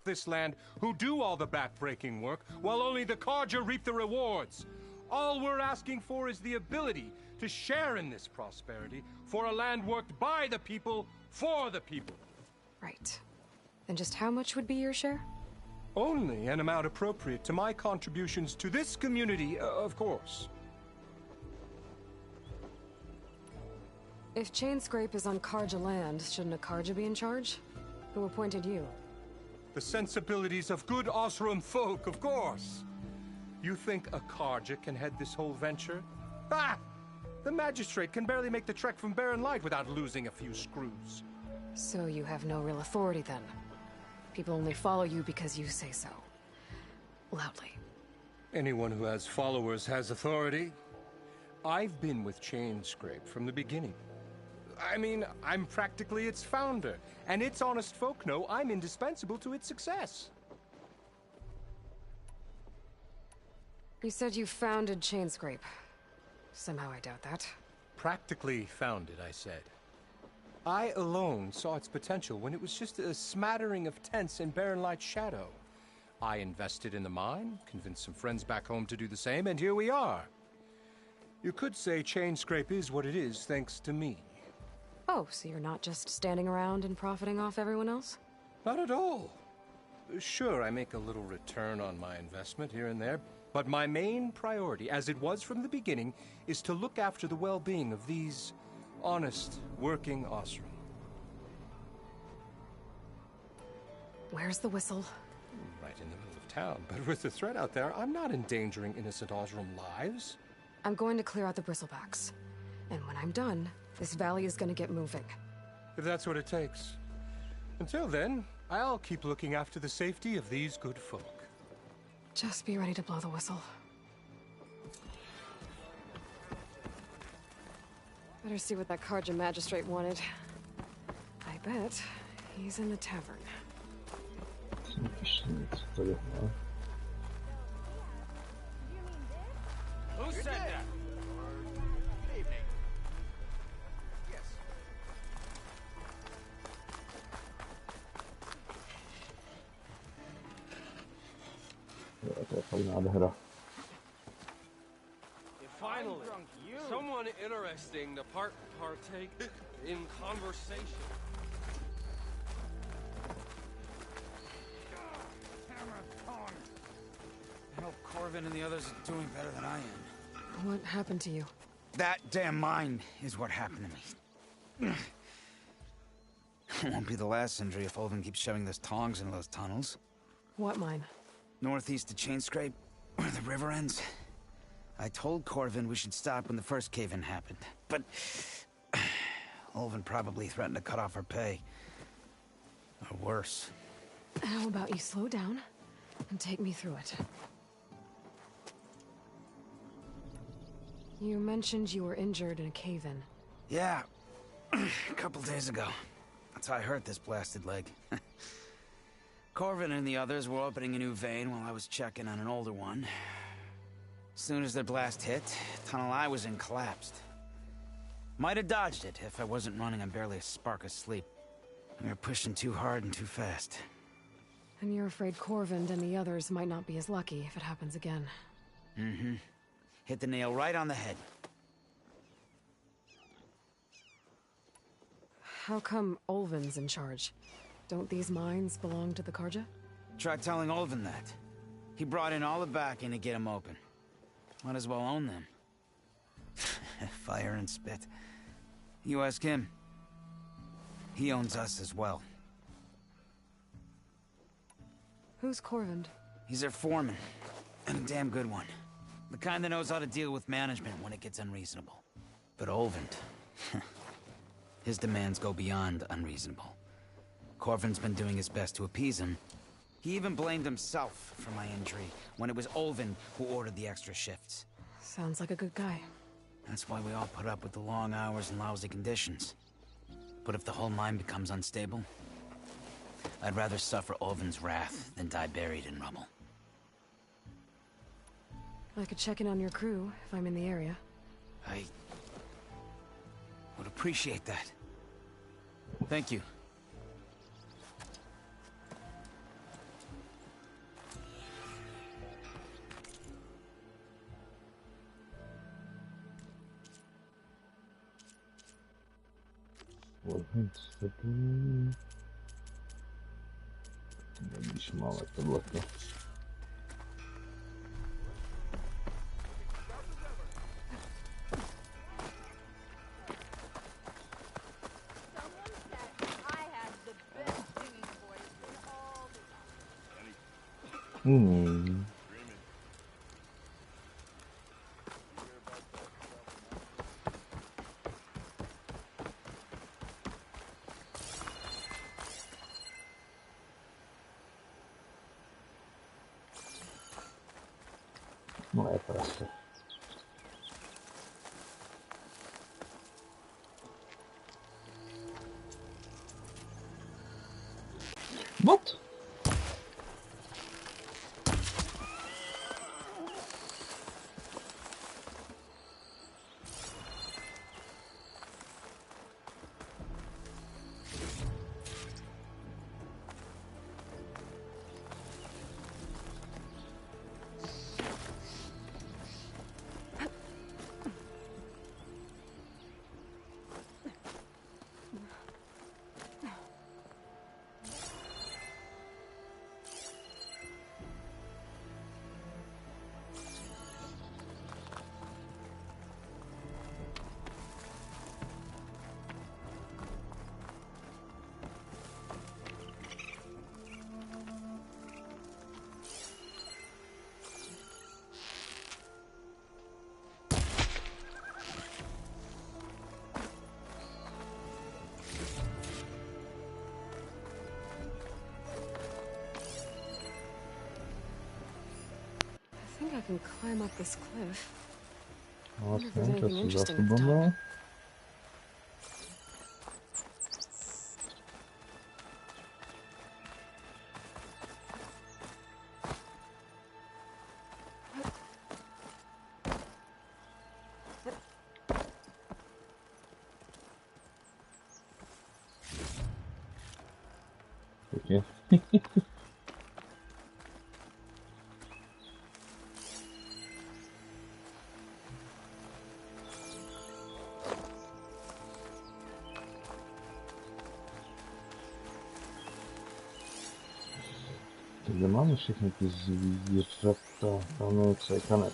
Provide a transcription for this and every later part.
this land who do all the back-breaking work, while only the Carja reap the rewards. All we're asking for is the ability to share in this prosperity for a land worked by the people, for the people. Right. Then just how much would be your share? Only an amount appropriate to my contributions to this community, of course. If Chainscrape is on Carja land, shouldn't a Carja be in charge? Who appointed you? The sensibilities of good Osram folk, of course. You think a Carja can head this whole venture? Ah! The magistrate can barely make the trek from Barren Light without losing a few screws. So you have no real authority then? People only follow you because you say so. Loudly. Anyone who has followers has authority. I've been with Chainscrape from the beginning. I mean, I'm practically its founder, and its honest folk know I'm indispensable to its success. You said you founded Chainscrape. Somehow I doubt that. Practically founded, I said. I alone saw its potential when it was just a smattering of tents in Barren Light's shadow. I invested in the mine, convinced some friends back home to do the same, and here we are. You could say Chainscrape is what it is thanks to me. Oh, so you're not just standing around and profiting off everyone else? Not at all. Sure, I make a little return on my investment here and there, but my main priority, as it was from the beginning, is to look after the well-being of these honest, working Osram. Where's the whistle? Right in the middle of town, but with the threat out there, I'm not endangering innocent Osram lives. I'm going to clear out the bristlebacks. And when I'm done, this valley is gonna get moving. If that's what it takes. Until then, I'll keep looking after the safety of these good folk. Just be ready to blow the whistle. Better see what that Carja magistrate wanted. I bet he's in the tavern. Who said that? Good evening. Yes. Finally, someone interesting to partake in conversation. I hope Corvin and the others are doing better than I am. What happened to you? That damn mine is what happened to me. It won't be the last injury if Olvin keeps shoving those tongs into those tunnels. What mine? Northeast of Chainscrape, where the river ends. I told Corvin we should stop when the first cave-in happened, but Olvin probably threatened to cut off our pay. Or worse. How about you slow down and take me through it? You mentioned you were injured in a cave-in. Yeah, a couple days ago. That's how I hurt this blasted leg. Corvin and the others were opening a new vein while I was checking on an older one. As soon as their blast hit, the tunnel I was in collapsed. Might have dodged it if I wasn't running on barely a spark of sleep. We were pushing too hard and too fast. And you're afraid Corvin and the others might not be as lucky if it happens again. Mm-hmm. Hit the nail right on the head. How come Olvin's in charge? Don't these mines belong to the Carja? Try telling Olvin that. He brought in all the backing to get them open. Might as well own them. Fire and spit. You ask him. He owns us as well. Who's Corvin? He's their foreman. And a damn good one. The kind that knows how to deal with management when it gets unreasonable. But Olvin... his demands go beyond unreasonable. Corvin's been doing his best to appease him. He even blamed himself for my injury when it was Olvin who ordered the extra shifts. Sounds like a good guy. That's why we all put up with the long hours and lousy conditions. But if the whole mine becomes unstable, I'd rather suffer Olvin's wrath than die buried in rubble. I could check in on your crew if I'm in the area. I would appreciate that. Thank you. What hints to do? Maybe small like the look. Hmm. Non è presto. What? I think I can climb up this cliff. Awesome. There's anything Just interesting the at the top. bomber. Okay. Mamy się jakieś zwierzęta, mamy koniec.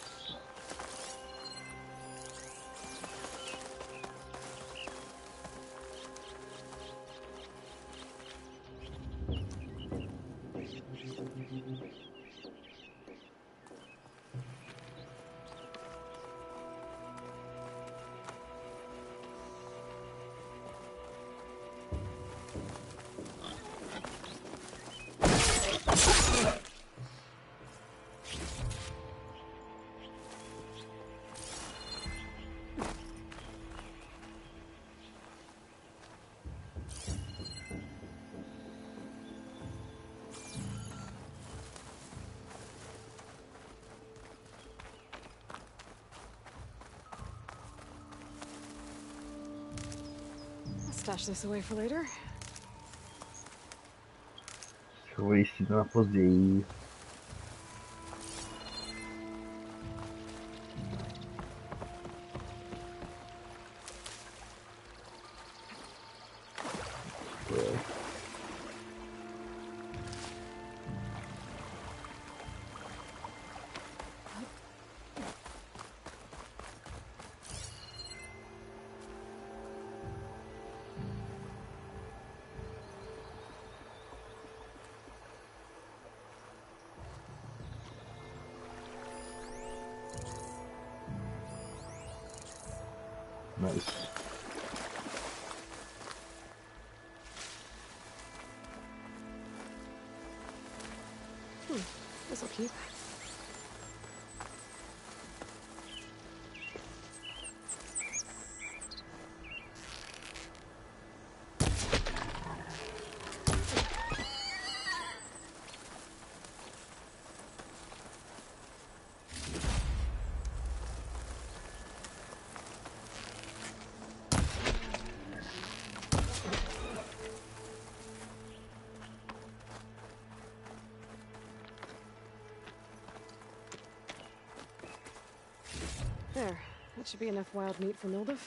I'll stash this away for later. Wasted na později. Nice. This'll keep. There. That should be enough wild meat for Mildif.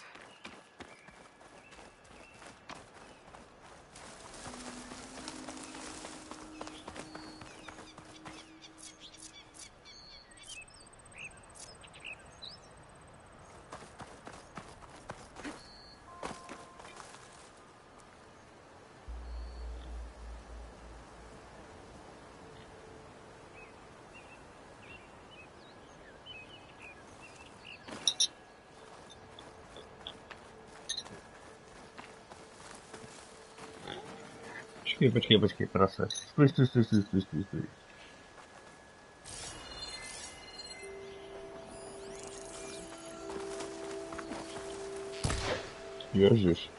Počkej, prase. Stůj. Ježiš.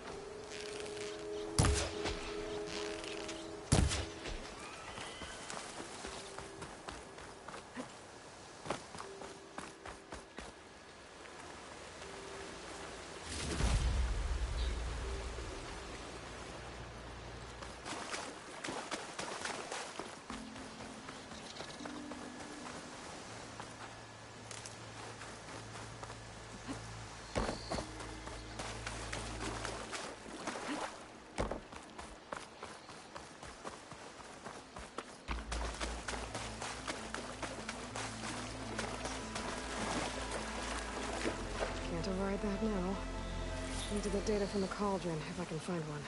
Can't override that now. Need to get data from the cauldron, if I can find one.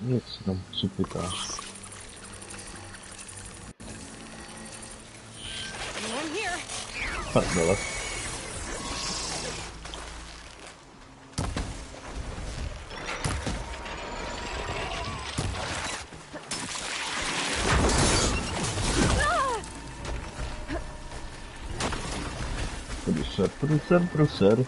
Nic tam supytáš. I'm here! Pardele. Pruser.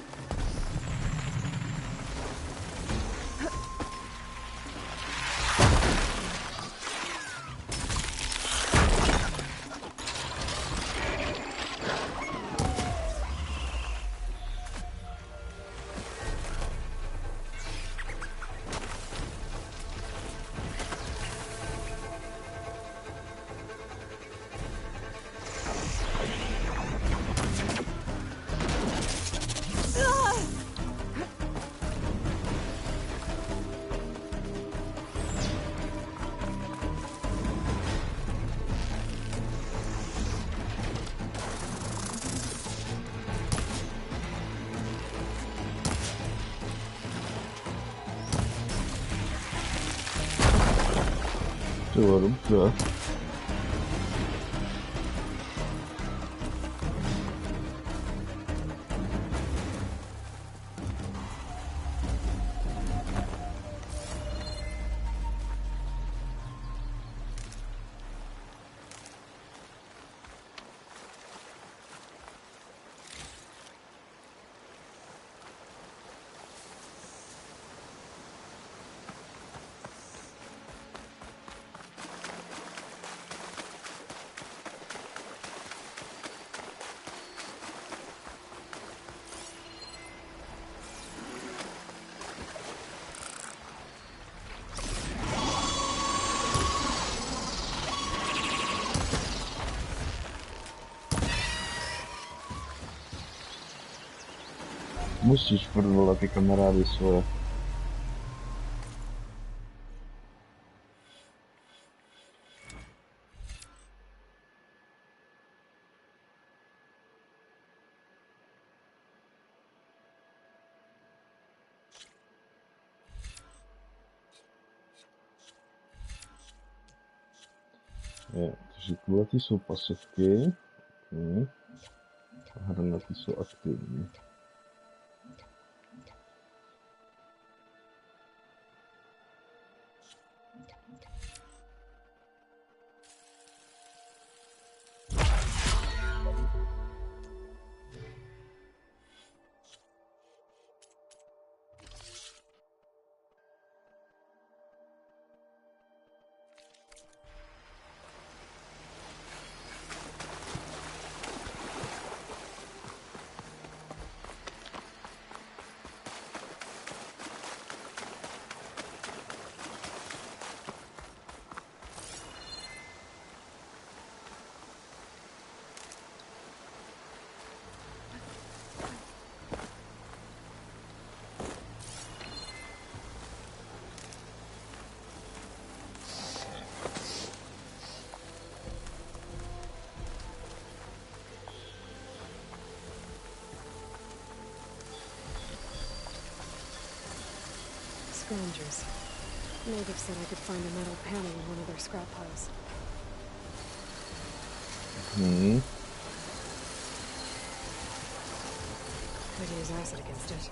Diyorum güzel. Musíš furt ty kamarády svoje. Takže tyhle jsou pasivky. Okay. A hranaty jsou aktivní. scavengers. Natives said I could find a metal panel in one of their scrap piles. Hmm. Could use acid against it.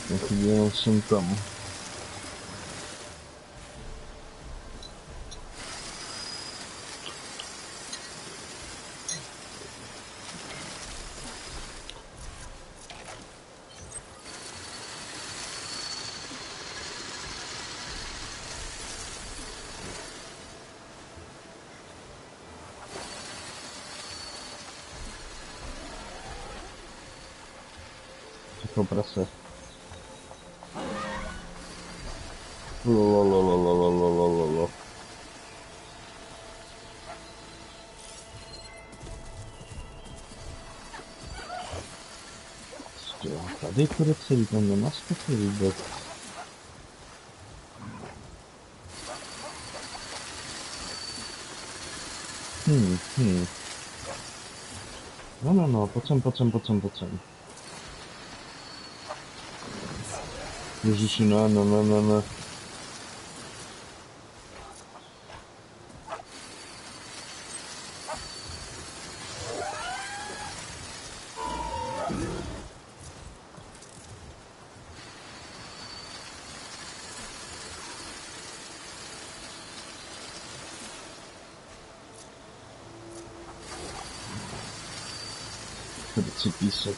Conseguiram sintoma. Ficou para ser. Lolololololololololol. Tady bude celý ten nenastačí vůbec. No, pojď sem. Ježiši, no. Chci písek.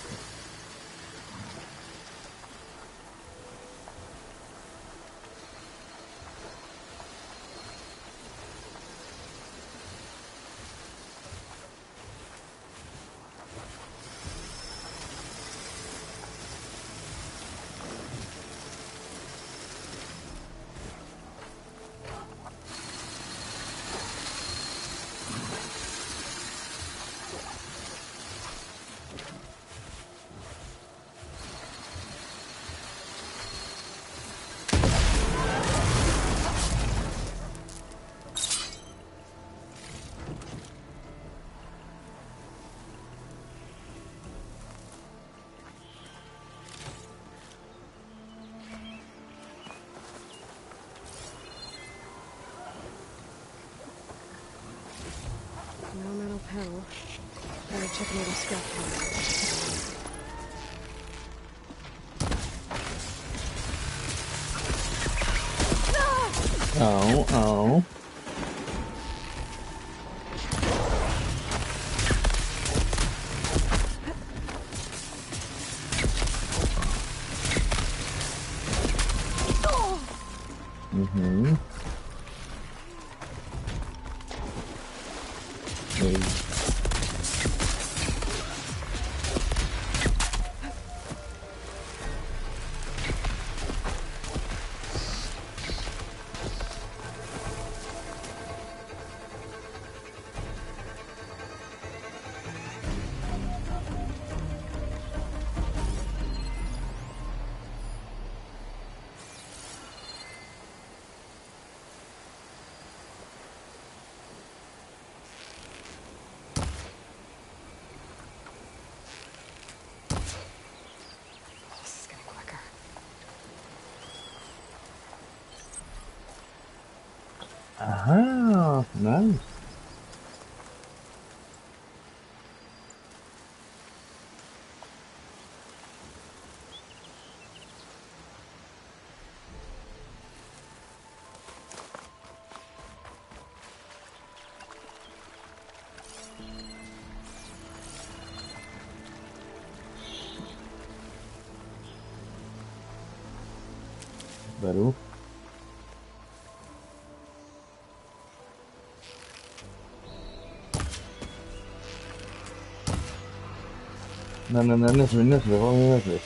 No metal panel. Better check another scrap panel. Ow. This is getting quicker. Aha, nice. Beru. Ne, neřvi, hlavně neřvi.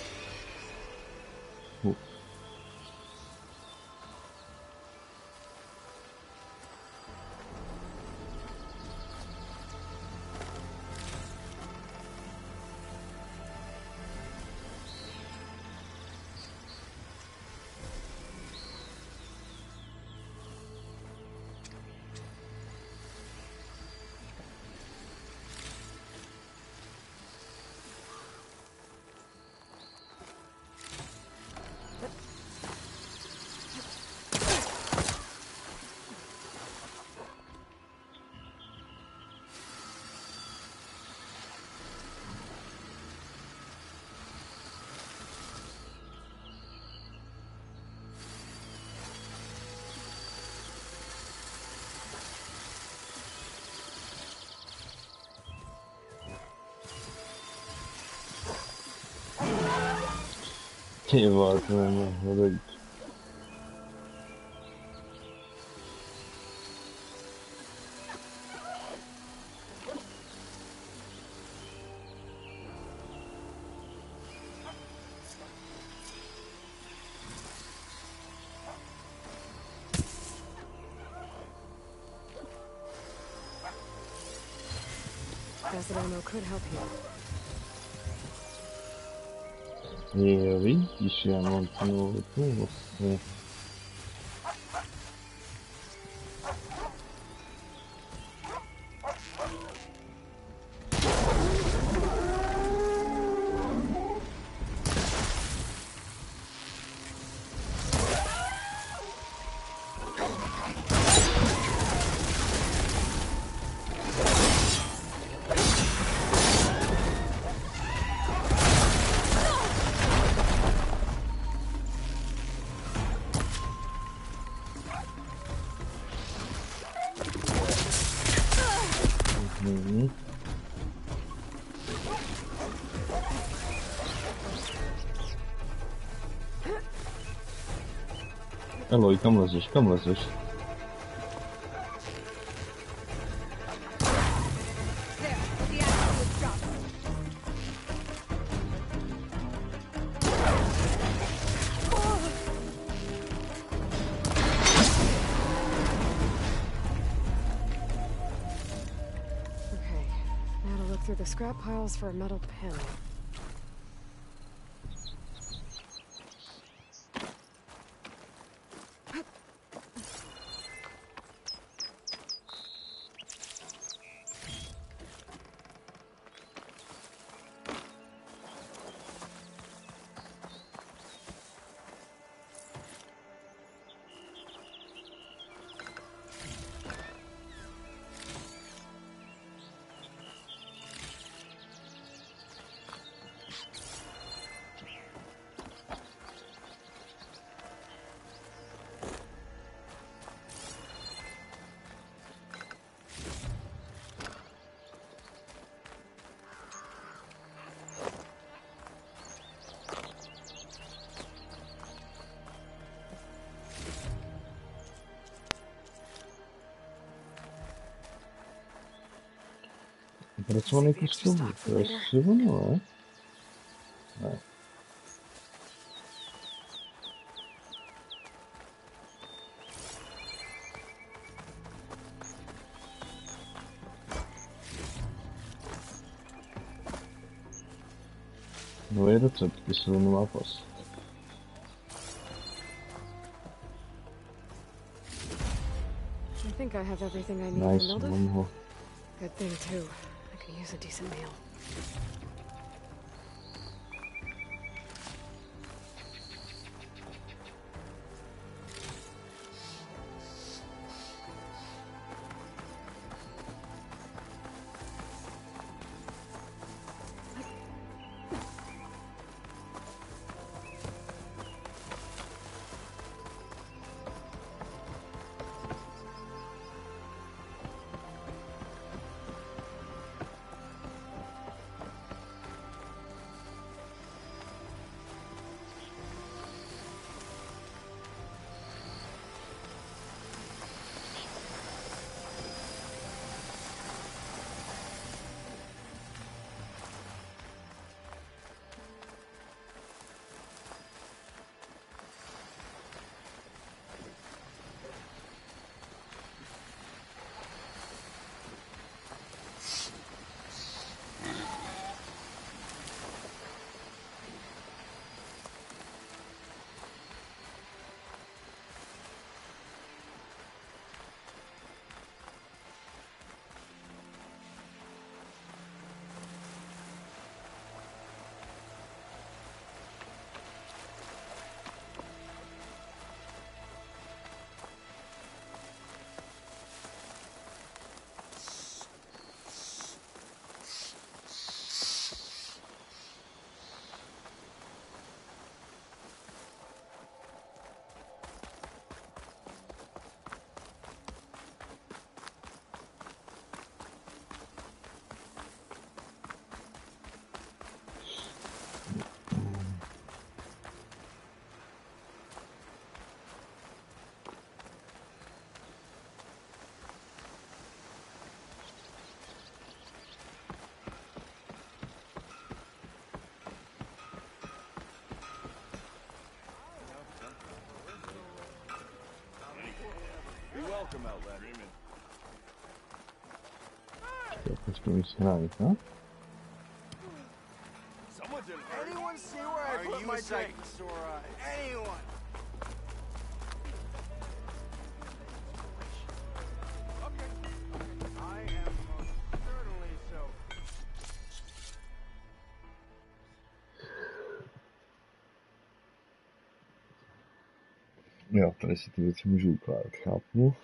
Det var rygg. Acid ammo could help you. Видишь, я ну, Eloy, come leżysz, come leżysz. Okay, now to look through the scrap piles for a metal pen. Opracowanej kosztowni, to jest krzywo, no. Nuove recepty sono numa posto. I think I have everything I need Nice, to build it. one more. Good thing, too. I could use a decent meal. Questo mi scarica. Someone's in. Anyone see where I put my dinosaur eyes? Anyone? Okay. I am most certainly so. Jo, tady si ty věci můžu ukládat, chápu.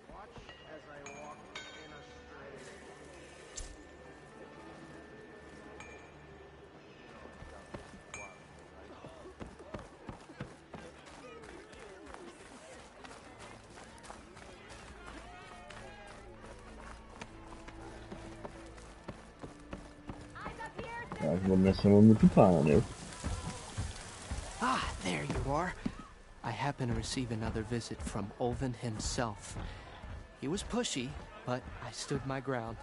Watch as I walk in a straight. Já odnesem mu tu pány. Ah, there you are. I happen to receive another visit from Olvin himself. He was pushy, but I stood my ground.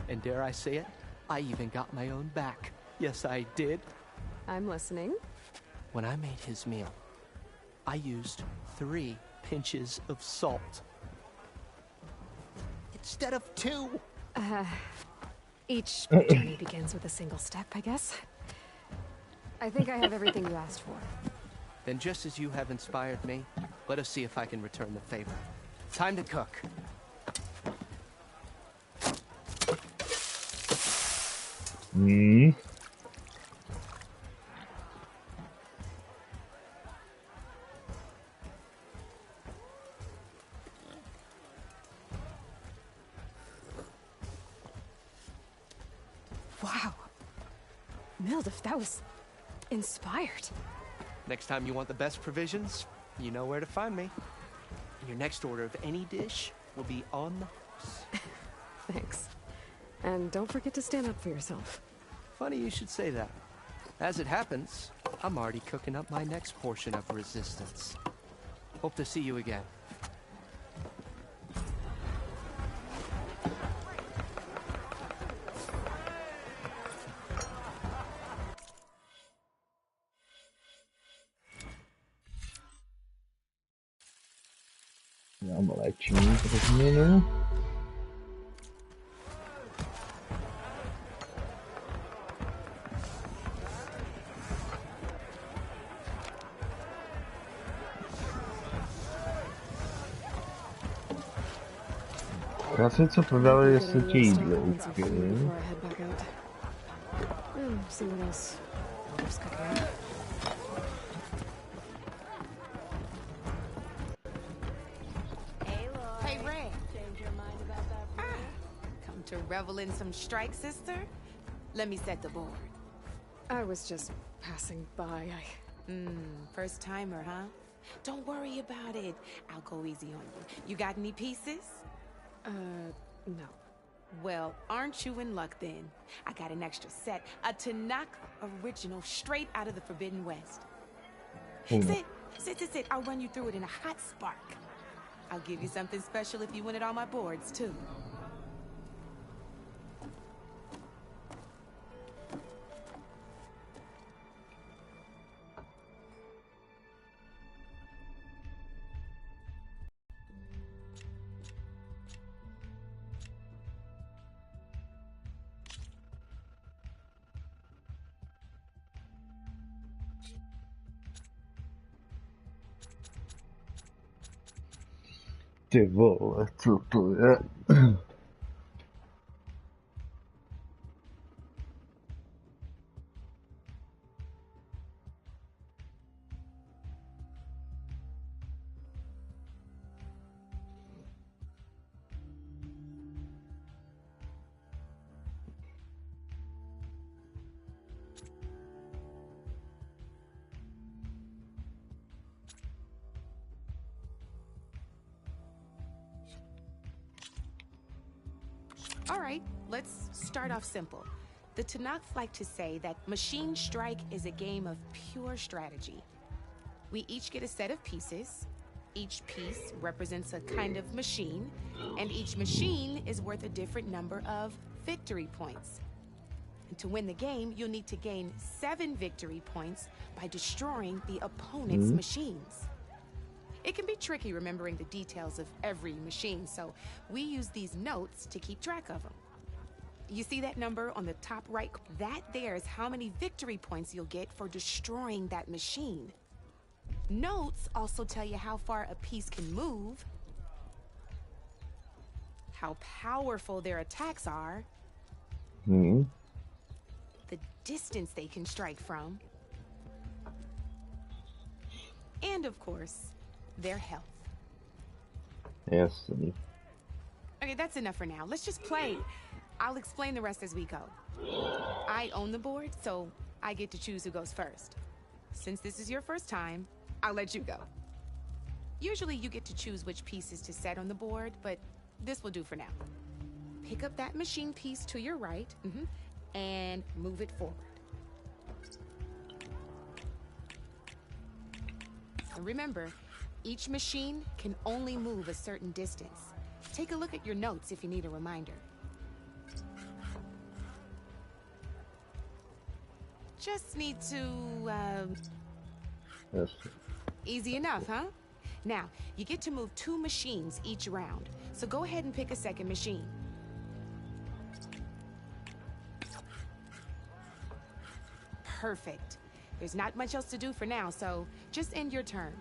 And dare I say it, I even got my own back. Yes, I did. I'm listening. When I made his meal, I used 3 pinches of salt. Instead of 2. Each journey begins with a single step, I guess. I think I have everything you asked for. Then just as you have inspired me, let us see if I can return the favor. Time to cook. Wow. Mildif, that was inspired. Next time you want the best provisions, you know where to find me. Your next order of any dish will be on the house. Thanks. And don't forget to stand up for yourself. Funny you should say that. As it happens, I'm already cooking up my next portion of resistance. Hope to see you again. Dáme léčení pro změnu. Já si něco prodali, jestli tě jídlo uspěli. Someone else was cooking up. Hey, Ray. Change your mind about that? Come to revel in some strike, sister? Let me set the board. I was just passing by. First timer, huh? Don't worry about it. I'll go easy on you. You got any pieces? No. Well, aren't you in luck then? I got an extra set, a Tanakh original, straight out of the Forbidden West. Sit. I'll run you through it in a hot spark. I'll give you something special if you win it on my boards, too. Ty vole, co to je? All right, let's start off simple. The Tanakh like to say that Machine Strike is a game of pure strategy. We each get a set of pieces. Each piece represents a kind of machine, and each machine is worth a different number of victory points. And to win the game, you'll need to gain 7 victory points by destroying the opponent's machines. It can be tricky remembering the details of every machine, so we use these notes to keep track of them. You see that number on the top right? That there's how many victory points you'll get for destroying that machine. Notes also tell you how far a piece can move, how powerful their attacks are, the distance they can strike from, and of course, their health. Yes. Okay, that's enough for now. Let's just play. I'll explain the rest as we go. I own the board, so I get to choose who goes first. Since this is your first time, I'll let you go. Usually you get to choose which pieces to set on the board, but this will do for now. Pick up that machine piece to your right, and move it forward. And remember, each machine can only move a certain distance. Take a look at your notes if you need a reminder. Just need to, Yes. Easy enough, huh? Now, you get to move 2 machines each round, so go ahead and pick a second machine. Perfect. There's not much else to do for now, so just end your turn.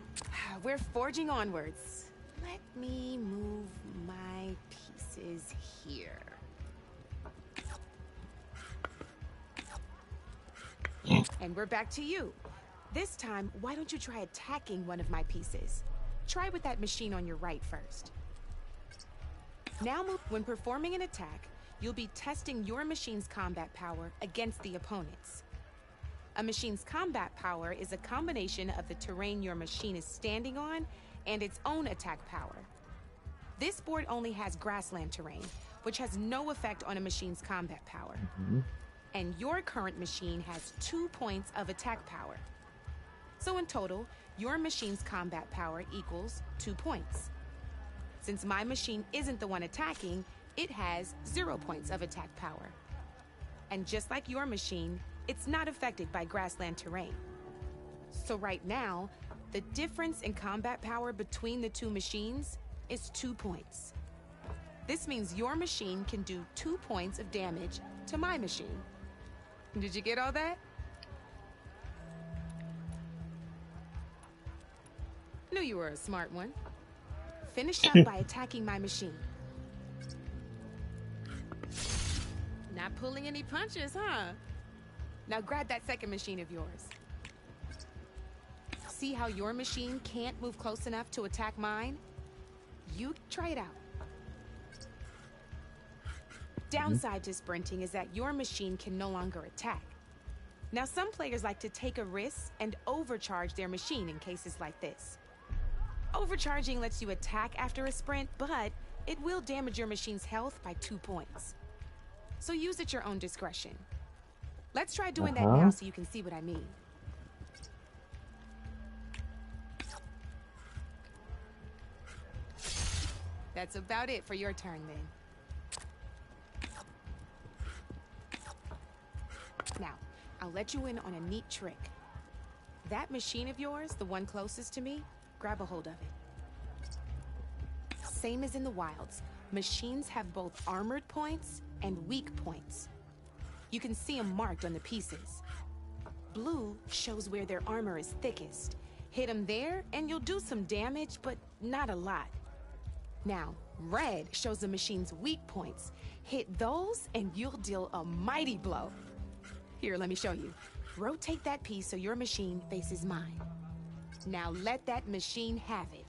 We're forging onwards. Let me move my pieces here. And we're back to you. This time, why don't you try attacking one of my pieces? Try with that machine on your right first. Now, when performing an attack, you'll be testing your machine's combat power against the opponent's. A machine's combat power is a combination of the terrain your machine is standing on and its own attack power. This board only has grassland terrain, which has no effect on a machine's combat power. And your current machine has 2 points of attack power. So in total, your machine's combat power equals 2 points. Since my machine isn't the one attacking, it has 0 points of attack power. And just like your machine, it's not affected by grassland terrain. So right now, the difference in combat power between the 2 machines is 2 points. This means your machine can do 2 points of damage to my machine. Did you get all that? Knew you were a smart one. Finish up by attacking my machine. Not pulling any punches, huh? Now grab that second machine of yours. See how your machine can't move close enough to attack mine? You try it out. Downside to sprinting is that your machine can no longer attack. Now, some players like to take a risk and overcharge their machine in cases like this. Overcharging lets you attack after a sprint, but it will damage your machine's health by 2 points. So use at your own discretion. Let's try doing that now so you can see what I mean. That's about it for your turn, then. Now, I'll let you in on a neat trick. That machine of yours, the one closest to me, grab a hold of it. Same as in the wilds, machines have both armored points and weak points. You can see them marked on the pieces. Blue shows where their armor is thickest. Hit them there, and you'll do some damage, but not a lot. Now, red shows the machine's weak points. Hit those, and you'll deal a mighty blow. Here, let me show you. Rotate that piece so your machine faces mine. Now let that machine have it.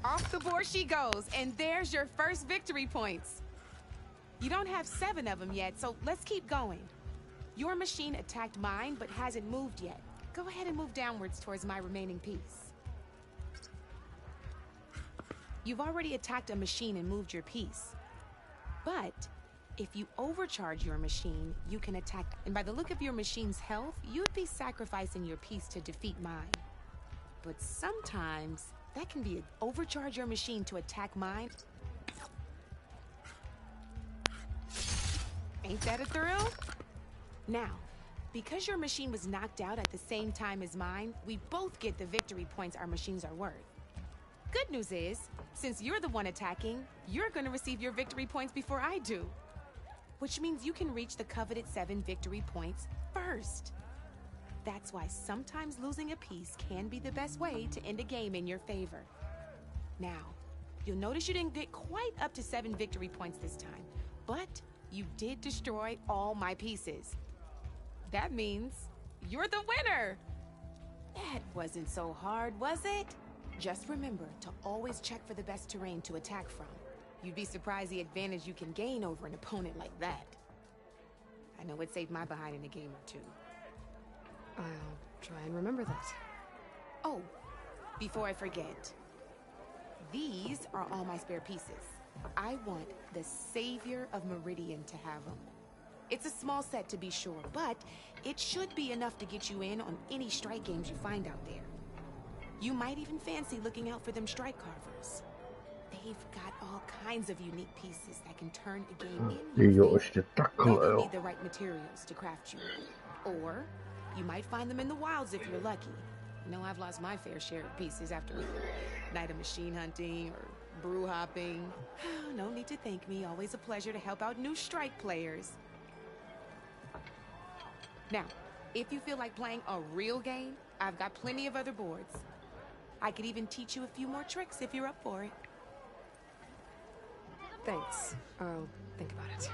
Off the board she goes, and there's your first victory points. You don't have 7 of them yet, so let's keep going. Your machine attacked mine, but hasn't moved yet. Go ahead and move downwards towards my remaining piece. You've already attacked a machine and moved your piece. But If you overcharge your machine, you can attack. And by the look of your machine's health, you'd be sacrificing your piece to defeat mine. But sometimes, that can be overcharge your machine to attack mine. Ain't that a thrill? Now, because your machine was knocked out at the same time as mine, we both get the victory points our machines are worth. Good news is, since you're the one attacking, you're gonna receive your victory points before I do. Which means you can reach the coveted 7 victory points first. That's why sometimes losing a piece can be the best way to end a game in your favor. Now, you'll notice you didn't get quite up to 7 victory points this time, but you did destroy all my pieces. That means you're the winner! That wasn't so hard, was it? Just remember to always check for the best terrain to attack from. You'd be surprised the advantage you can gain over an opponent like that. I know it saved my behind in a game or two. I'll try and remember that. Oh, before I forget, these are all my spare pieces. I want the Savior of Meridian to have them. It's a small set to be sure, but it should be enough to get you in on any strike games you find out there. You might even fancy looking out for them strike carvers. They've got all kinds of unique pieces that can turn a game in your favor. They'll need the right materials to craft you. Or you might find them in the wilds if you're lucky. You know, I've lost my fair share of pieces after a night of machine hunting or brew hopping. No need to thank me. Always a pleasure to help out new strike players. Now, if you feel like playing a real game, I've got plenty of other boards. I could even teach you a few more tricks if you're up for it. Thanks. I'll think about it.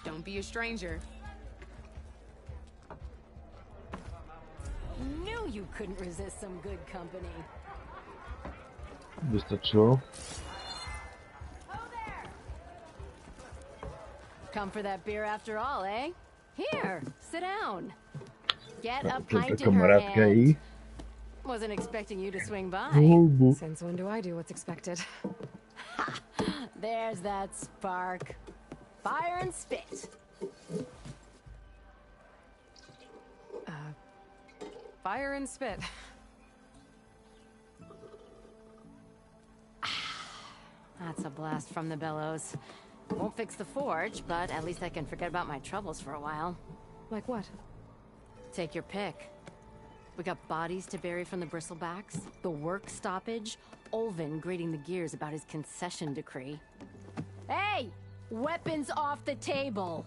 Don't be a stranger. Knew you couldn't resist some good company. Wystarczyło. Come for that beer after all, eh? Here, sit down. Get a To pint taka in her maratka hand. i... Wasn't expecting you to swing by. Since when do I do what's expected? There's that spark. Fire and spit. Fire and spit. That's a blast from the bellows. Won't fix the forge, but at least I can forget about my troubles for a while. Like what? Take your pick. We got bodies to bury from the bristlebacks, the work stoppage, Olvin grating the gears about his concession decree. Hey! Weapons off the table!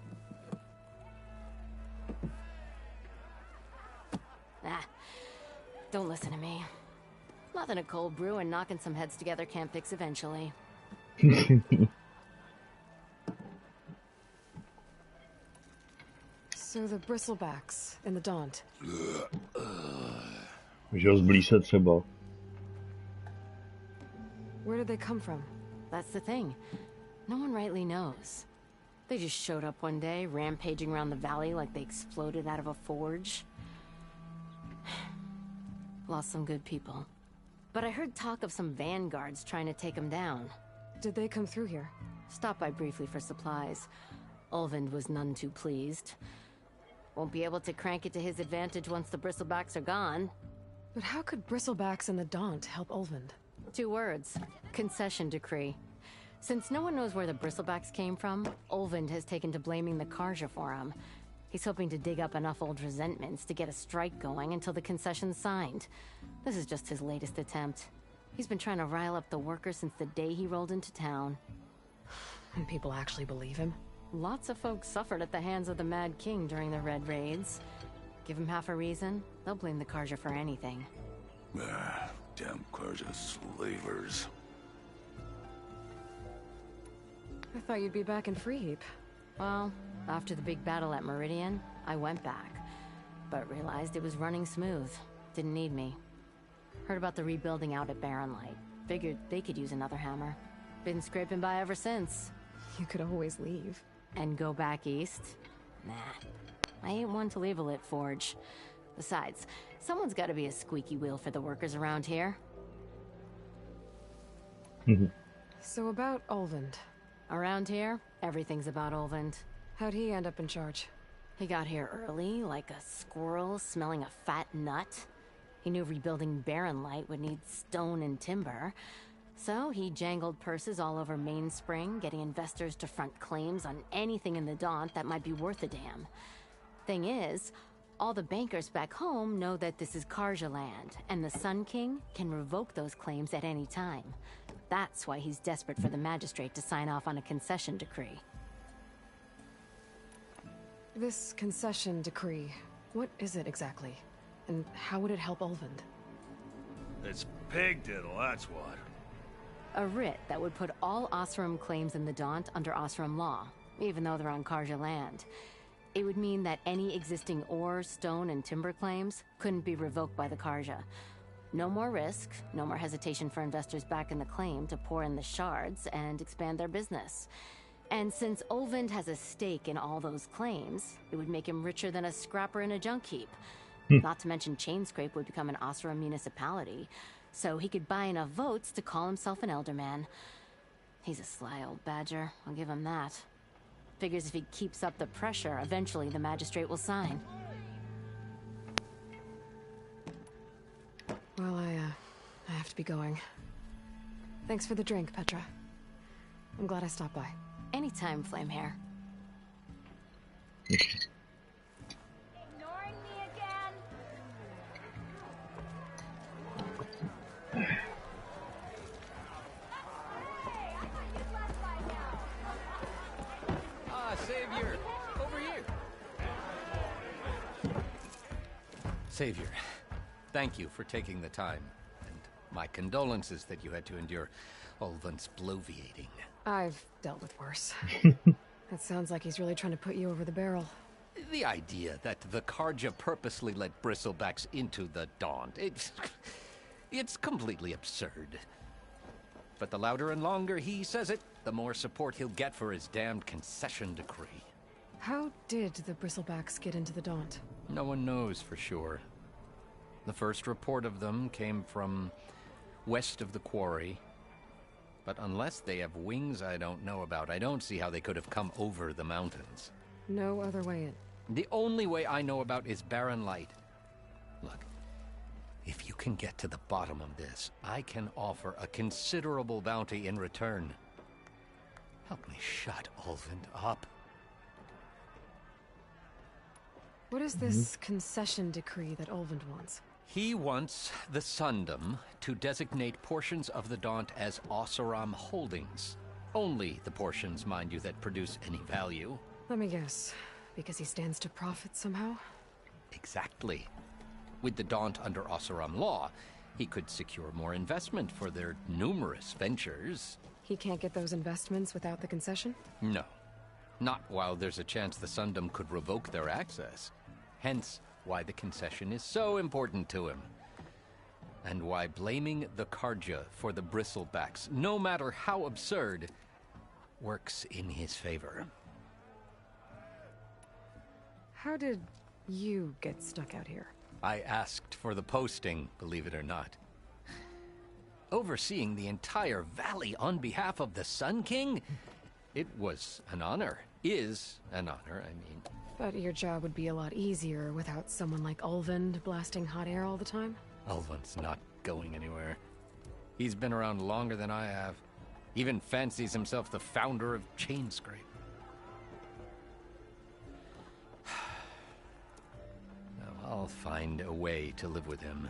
Ah, don't listen to me. Nothing a cold brew and knocking some heads together can't fix eventually. So the bristlebacks and the Daunt. Že ho zblí se třeba. Where did they come from? That's the thing. No one rightly knows. They just showed up one day, rampaging around the valley like they exploded out of a forge. Lost some good people. But I heard talk of some vanguards trying to take them down. Did they come through here? Stopped by briefly for supplies. Olvind was none too pleased. Won't be able to crank it to his advantage once the bristlebacks are gone. But how could bristlebacks and the Daunt help Olvind? 2 words. Concession decree. Since no one knows where the bristlebacks came from, Olvind has taken to blaming the Karja for him. He's hoping to dig up enough old resentments to get a strike going until the concession's signed. This is just his latest attempt. He's been trying to rile up the workers since the day he rolled into town. And people actually believe him? Lots of folks suffered at the hands of the Mad King during the Red Raids. Give him half a reason, they'll blame the Karja for anything. Ah, damn Karja slavers. I thought you'd be back in Freeheap. Well, after the big battle at Meridian, I went back. But realized it was running smooth. Didn't need me. Heard about the rebuilding out at Barren Light. Figured they could use another hammer. Been scraping by ever since. You could always leave. And go back east? Nah, I ain't one to leave a lit forge. Besides, someone's gotta be a squeaky wheel for the workers around here. So about Olvend. Around here, everything's about Olvend. How'd he end up in charge? He got here early, like a squirrel smelling a fat nut. He knew rebuilding Barren Light would need stone and timber. So he jangled purses all over Mainspring, getting investors to front claims on anything in the Daunt that might be worth a damn. Thing is, all the bankers back home know that this is Karja land, and the Sun King can revoke those claims at any time. That's why he's desperate for the magistrate to sign off on a concession decree. This concession decree, what is it exactly? And how would it help Olvend? It's pig diddle, that's what. A writ that would put all Osram claims in the Daunt under Osram law, even though they're on Karja land. It would mean that any existing ore, stone, and timber claims couldn't be revoked by the Karja. No more risk, no more hesitation for investors back in the claim to pour in the shards and expand their business. And since Olvend has a stake in all those claims, it would make him richer than a scrapper in a junk heap. Not to mention Chainscrape would become an Osram municipality, so he could buy enough votes to call himself an elderman. He's a sly old badger, I'll give him that. Figures if he keeps up the pressure, eventually the magistrate will sign. Well, I have to be going. Thanks for the drink, Petra. I'm glad I stopped by. Anytime, Flamehair. Ignoring me again? Savior! Over here! Savior, thank you for taking the time, and my condolences that you had to endure Olvend's bloviating. I've dealt with worse. That sounds like he's really trying to put you over the barrel. The idea that the Karja purposely let bristlebacks into the Daunt, it's completely absurd. But the louder and longer he says it, the more support he'll get for his damned concession decree. How did the bristlebacks get into the Daunt? No one knows for sure. The first report of them came from west of the quarry. But unless they have wings I don't know about, I don't see how they could have come over the mountains. No other way in. The only way I know about is Barren Light. Look, if you can get to the bottom of this, I can offer a considerable bounty in return. Help me shut Olvend up. What is this concession decree that Olvend wants? He wants the Sundom to designate portions of the Daunt as Oseram holdings. Only the portions, mind you, that produce any value. Let me guess. Because he stands to profit somehow? Exactly. With the Daunt under Oseram law, he could secure more investment for their numerous ventures. He can't get those investments without the concession? No. Not while there's a chance the Sundom could revoke their access. Hence, why the concession is so important to him. And why blaming the Karja for the bristlebacks, no matter how absurd, works in his favor. How did you get stuck out here? I asked for the posting, believe it or not. Overseeing the entire valley on behalf of the Sun King? It was an honor. Is an honor, I mean. But your job would be a lot easier without someone like Olvend blasting hot air all the time? Olvend's not going anywhere. He's been around longer than I have. Even fancies himself the founder of Chainscrape. Now, I'll find a way to live with him.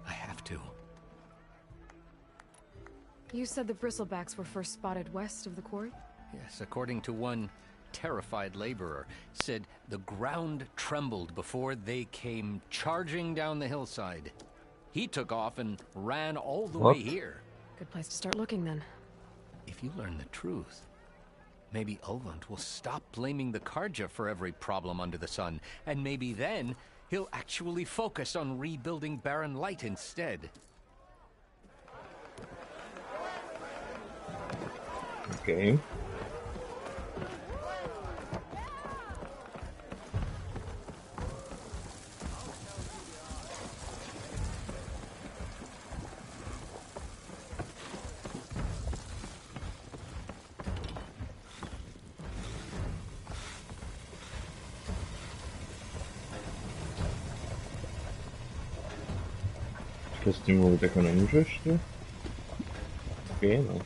I have to. You said the bristlebacks were first spotted west of the quarry? Yes, according to one terrified laborer, said the ground trembled before they came charging down the hillside. He took off and ran all the way here. Good place to start looking, then. If you learn the truth, maybe Olvend will stop blaming the Karja for every problem under the sun, and maybe then he'll actually focus on rebuilding Barren Light instead. Okay. To s tím mluvit jako nemůžeš, ty? Okay, no.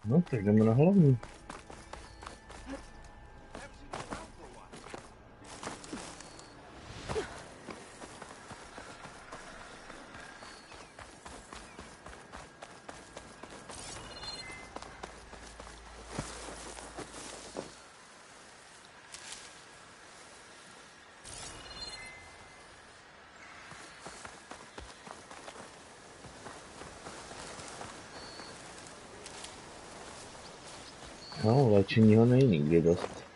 No, tak jdeme na hlavní. No, léčení ho není nikdy dost.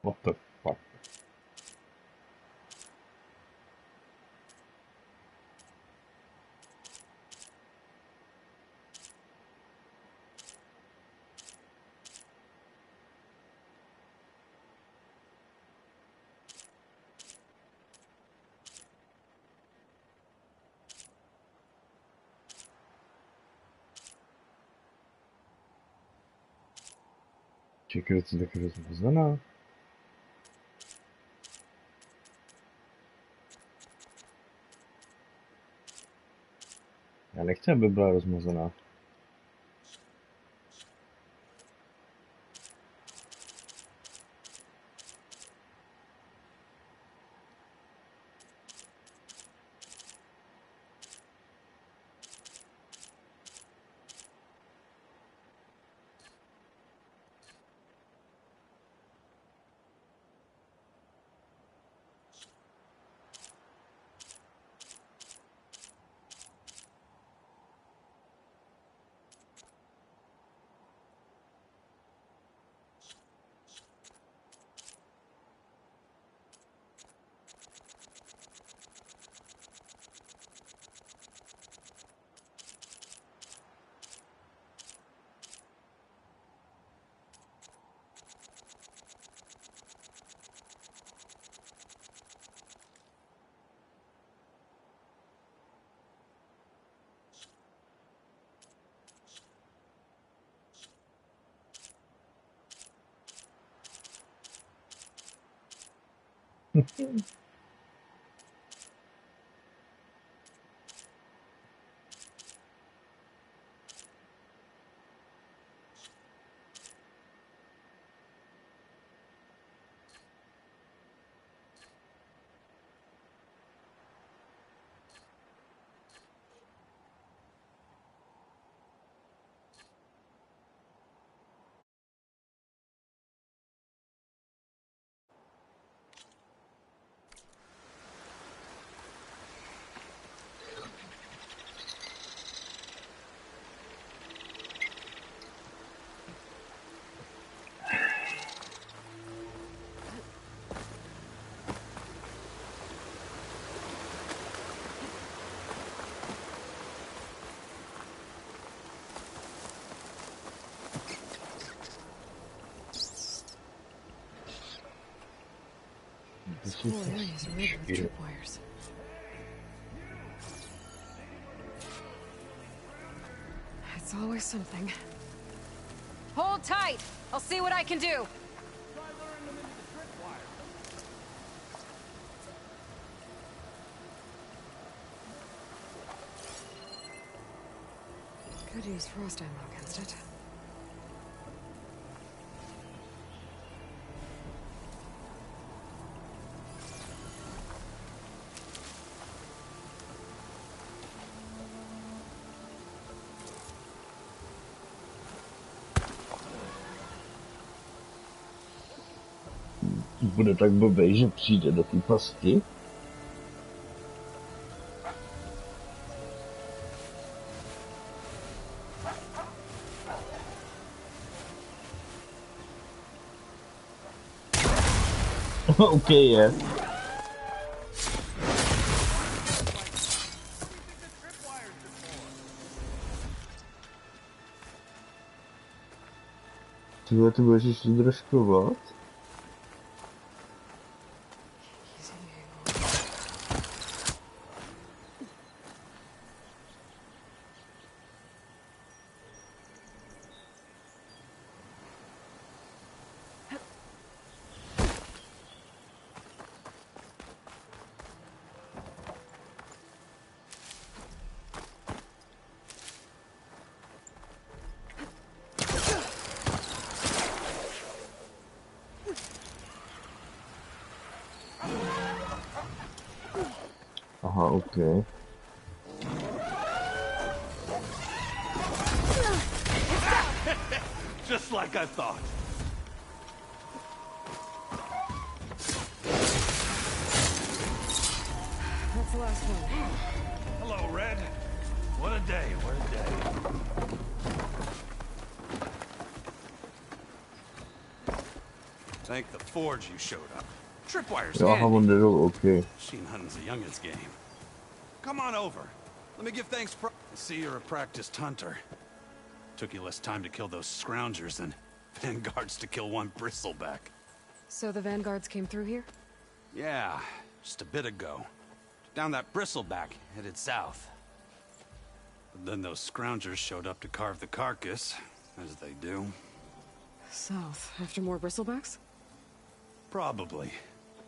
What the fuck? Čekaj, co taky rozmazaná? Já nechci, aby byla rozmazaná. This whole area is rigged with tripwires. It's always something. Hold tight! I'll see what I can do! Try luring them into Could use frost ammo against it. Bude tak blbej, že přijde do té pasti. OK je. Tyhle, ty budeš ještě držkovat? Aha, OK. Just like I thought. That's the last one. Hello, Red. What a day, what a day. Thank the forge you showed up. Tripwire's Já handy. mám nedol, OK. Machine hunting's a youngest game. Come on over. Let me give thanks. I see you're a practiced hunter. Took you less time to kill those scroungers than vanguards to kill one bristleback. So the vanguards came through here? Yeah, just a bit ago. Down that bristleback, headed south. But then those scroungers showed up to carve the carcass, as they do. South, after more bristlebacks? Probably.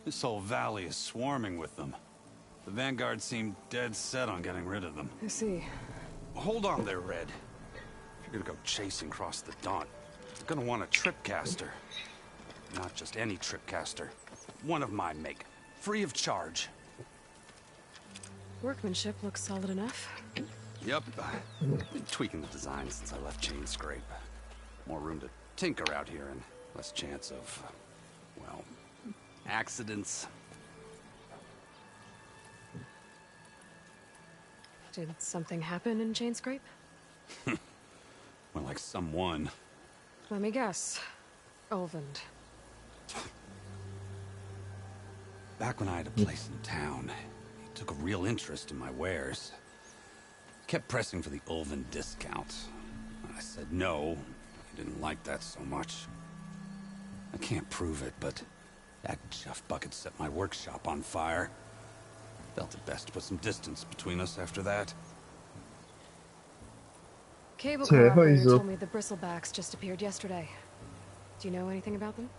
This whole valley is swarming with them. The vanguard seemed dead set on getting rid of them. I see. Hold on there, Red. If you're gonna go chasing across the Daunt, you're gonna want a tripcaster. Not just any tripcaster. One of my make. Free of charge. Workmanship looks solid enough. Yep. Been tweaking the design since I left Chain Scrape. More room to tinker out here and less chance of, well, accidents. Did something happen in Chain Scrape? More like someone. Let me guess. Olvend. Back when I had a place in town, he took a real interest in my wares. Kept pressing for the Ulven discount. I said no. He didn't like that so much. I can't prove it, but that Jeff bucket set my workshop on fire. Felt it best to put some distance between us after that. Cable Say, car how operator is it? told me the bristlebacks just appeared yesterday. Do you know anything about them?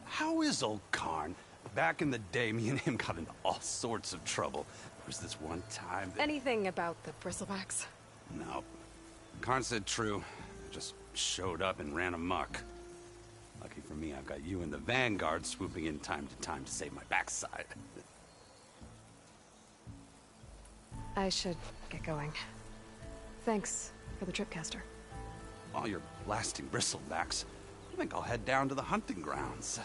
How is old Karn? Back in the day, me and him got into all sorts of trouble. There was this one time that... Anything about the bristlebacks? No. Karn said true. Just showed up and ran amok. Lucky for me, I've got you and the Vanguard swooping in time to save my backside. I should get going. Thanks for the tripcaster. While you're blasting bristlebacks, I think I'll head down to the hunting grounds.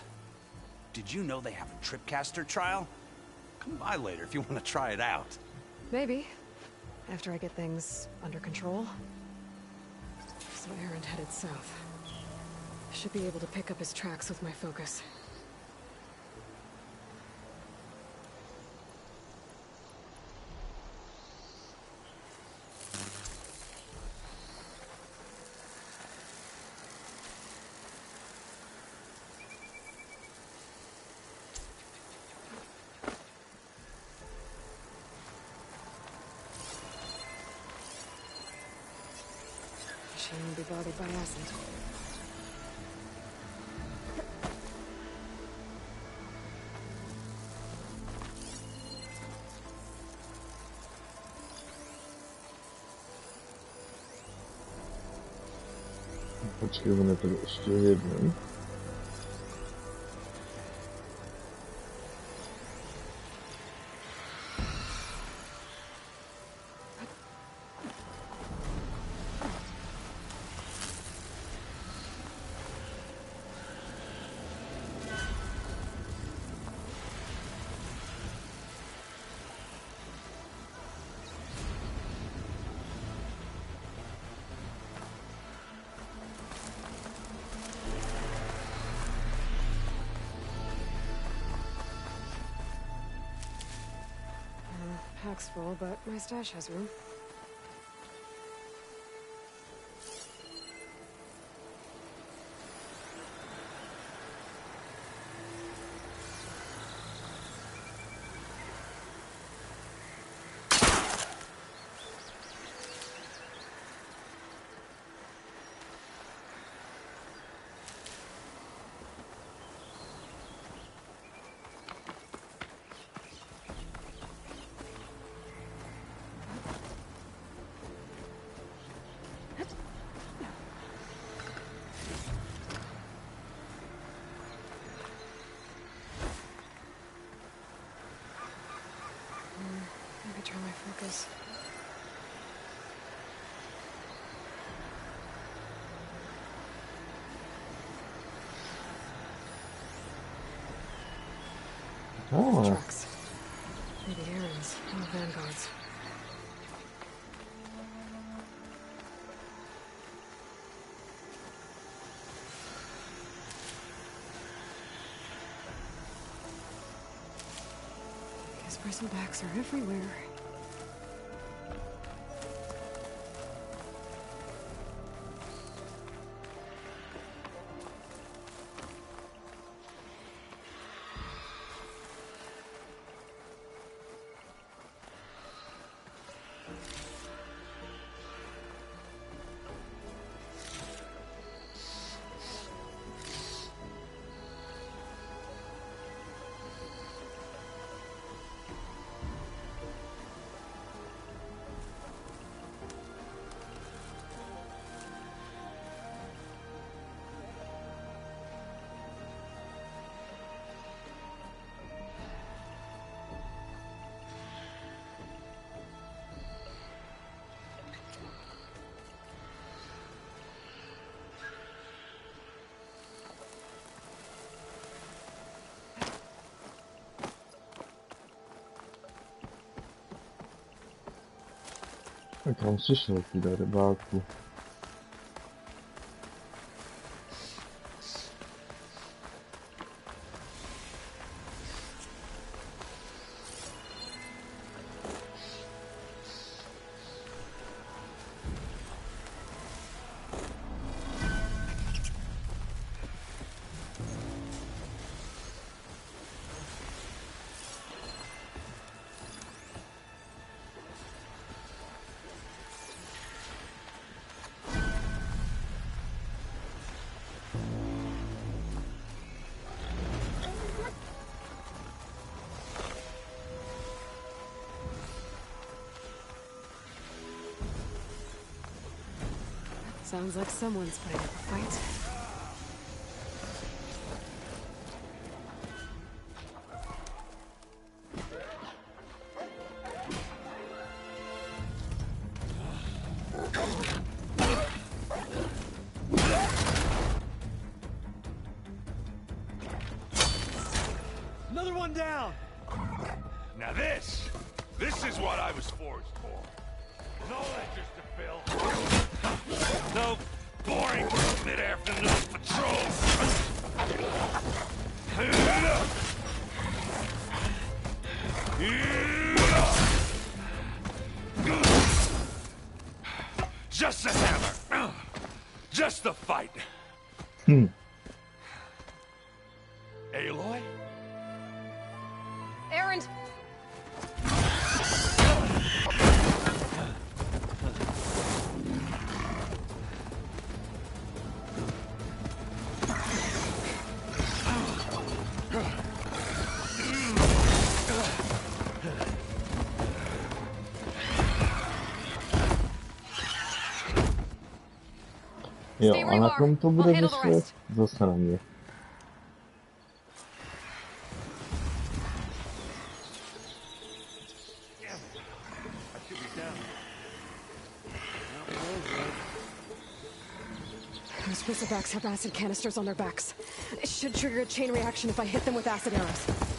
Did you know they have a tripcaster trial? Come by later if you want to try it out. Maybe. After I get things under control. So Aaron headed south. Should be able to pick up his tracks with my focus. Shouldn't be bothered by acid. Počkej, on je tady ještě jeden. Pack's full, but my stash has room. Maybe try my focus. Oh. Trucks. Maybe errands or vanguards. Guess bristlebacks are everywhere. Tak on přišel, ty rybáku. Sounds like someone's putting up a fight. Another one down! Now this is what I was forged for. No ledgers to fill. No boring mid-afternoon patrols. Just a hammer. Just a fight. Aloy? Errand! Jo, a na kom to bude vyset? Zase na mě. Those bristlebacks have acid canisters on their backs. It should trigger a chain reaction if I hit them with acid arrows.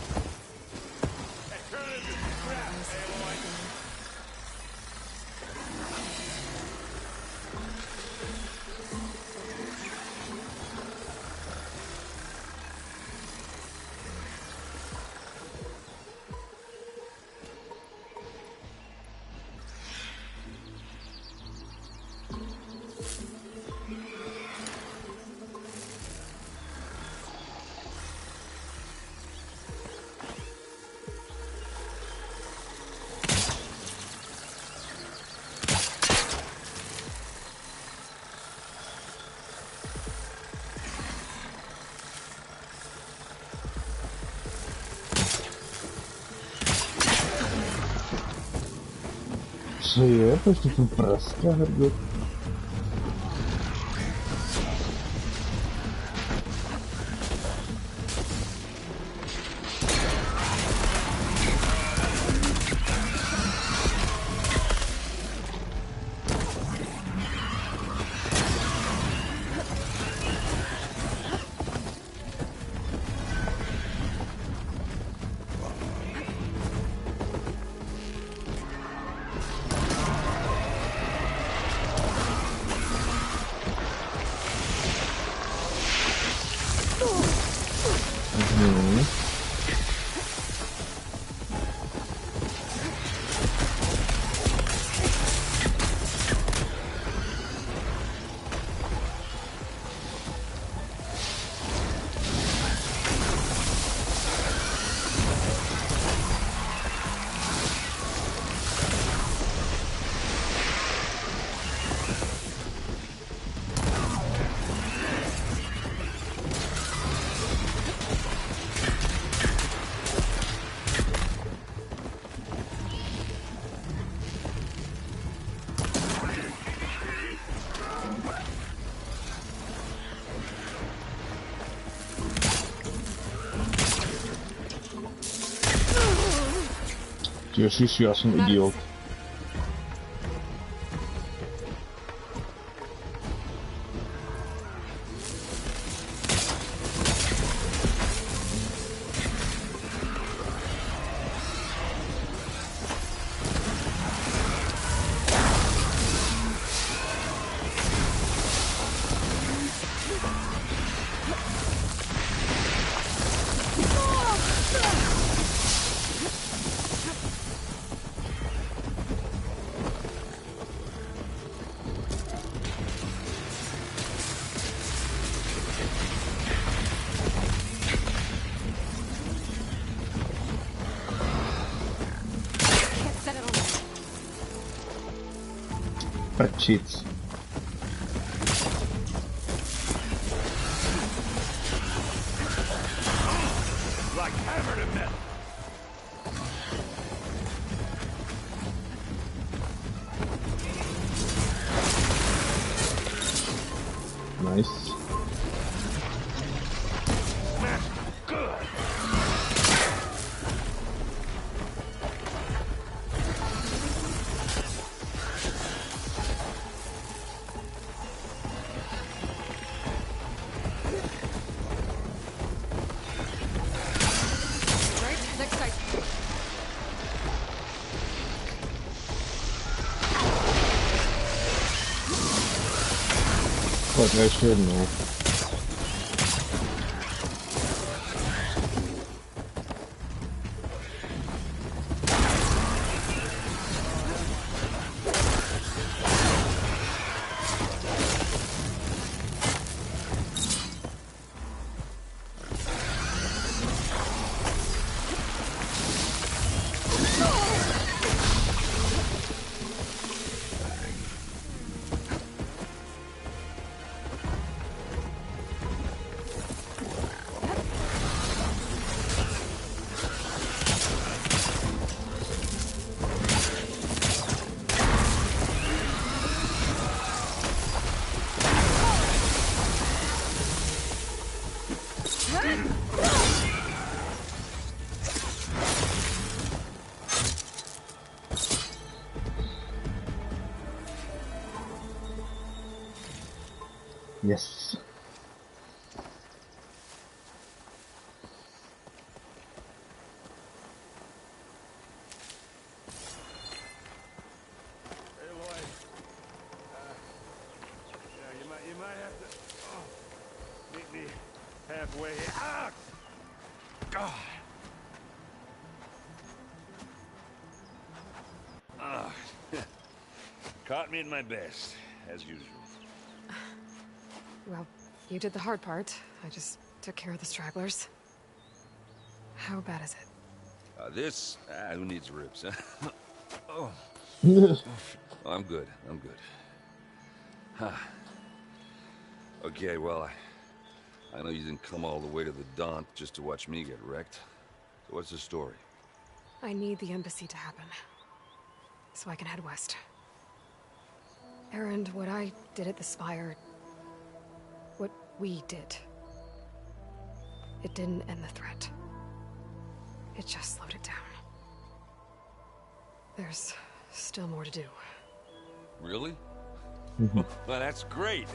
Co je? Proč to tu praská, hrdo? Ježiš, ja som idiot. Prčic. Like hammer to metal. Nice. Good. Fuck, I should know. Yes. Hey, Lloyd. You might have to meet me halfway here. Ah! God. Ah. Caught me at my best, as usual. Well, you did the hard part. I just took care of the stragglers. How bad is it? Who needs ribs, huh? Oh. I'm good. Huh. Okay, well, I know you didn't come all the way to the Daunt just to watch me get wrecked. So what's the story? I need the embassy to happen, so I can head west. Erend, what I did at the Spire... what we did... it didn't end the threat. It just slowed it down. There's still more to do. Really? Well, that's great.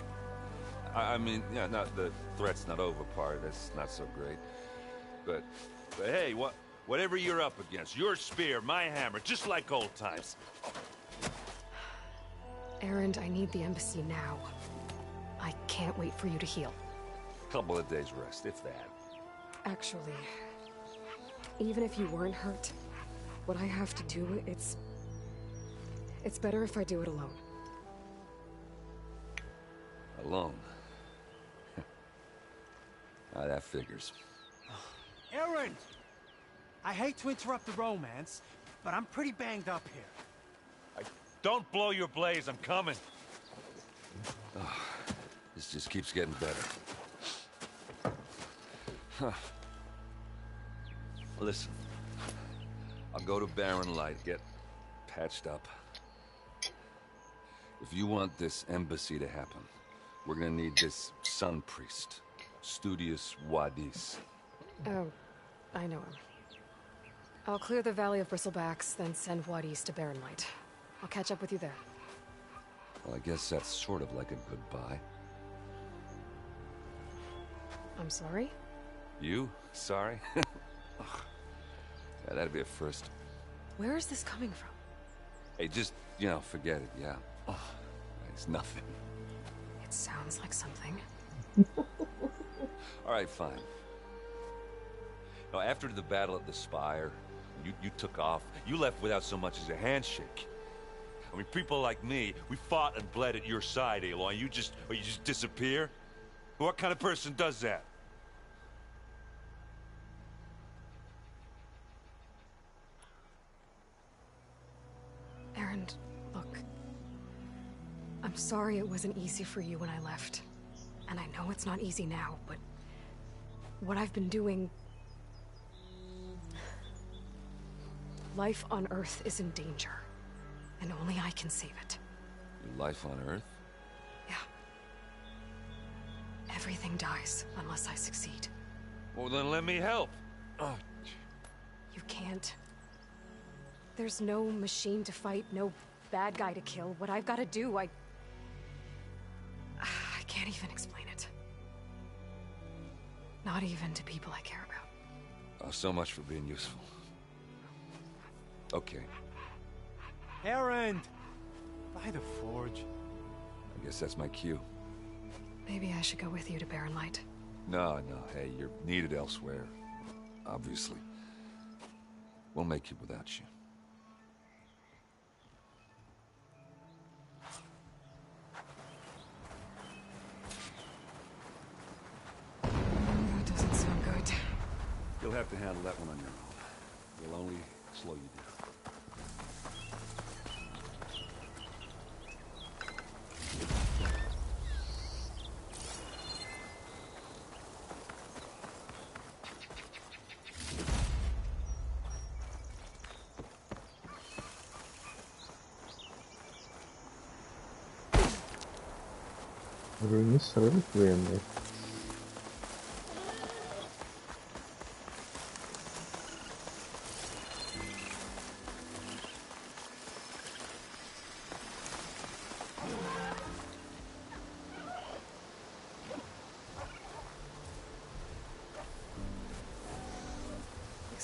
I mean, yeah, not the threat's not over part. That's not so great. But hey, whatever you're up against, your spear, my hammer, just like old times. Erend, I need the embassy now. I can't wait for you to heal. Couple of days rest, if that. Actually, even if you weren't hurt, what I have to do, it's better if I do it alone. Alone? That figures. Erend! I hate to interrupt the romance, but I'm pretty banged up here. Don't blow your blaze, I'm coming. Oh, this just keeps getting better. Huh. Listen, I'll go to Barren Light, get patched up. If you want this embassy to happen, we're gonna need this sun priest, Studius Wadis. Oh, I know him. I'll clear the Valley of Bristlebacks, then send Wadis to Barren Light. I'll catch up with you there. Well, I guess that's sort of like a goodbye. I'm sorry? You? Sorry? Ugh. Yeah, that'd be a first. Where is this coming from? Hey, just, forget it, yeah. Oh, it's nothing. It sounds like something. All right, fine. Now, after the battle at the Spire, you took off. You left without so much as a handshake. I mean, people like me, we fought and bled at your side, Aloy. You just disappear? What kind of person does that? Erend, look. I'm sorry it wasn't easy for you when I left. And I know it's not easy now, but... what I've been doing... life on Earth is in danger. And only I can save it. Your life on Earth? Yeah. Everything dies unless I succeed. Well, then let me help. Oh. You can't. There's no machine to fight, no bad guy to kill. What I've got to do, I can't even explain it. Not even to people I care about. Oh, so much for being useful. Okay. Erend! By the forge. I guess that's my cue. Maybe I should go with you to Barren Light. No, hey, you're needed elsewhere. Obviously. We'll make it without you. That doesn't sound good. You'll have to handle that one on your own. We'll only slow you down. Ruiny sledujemy.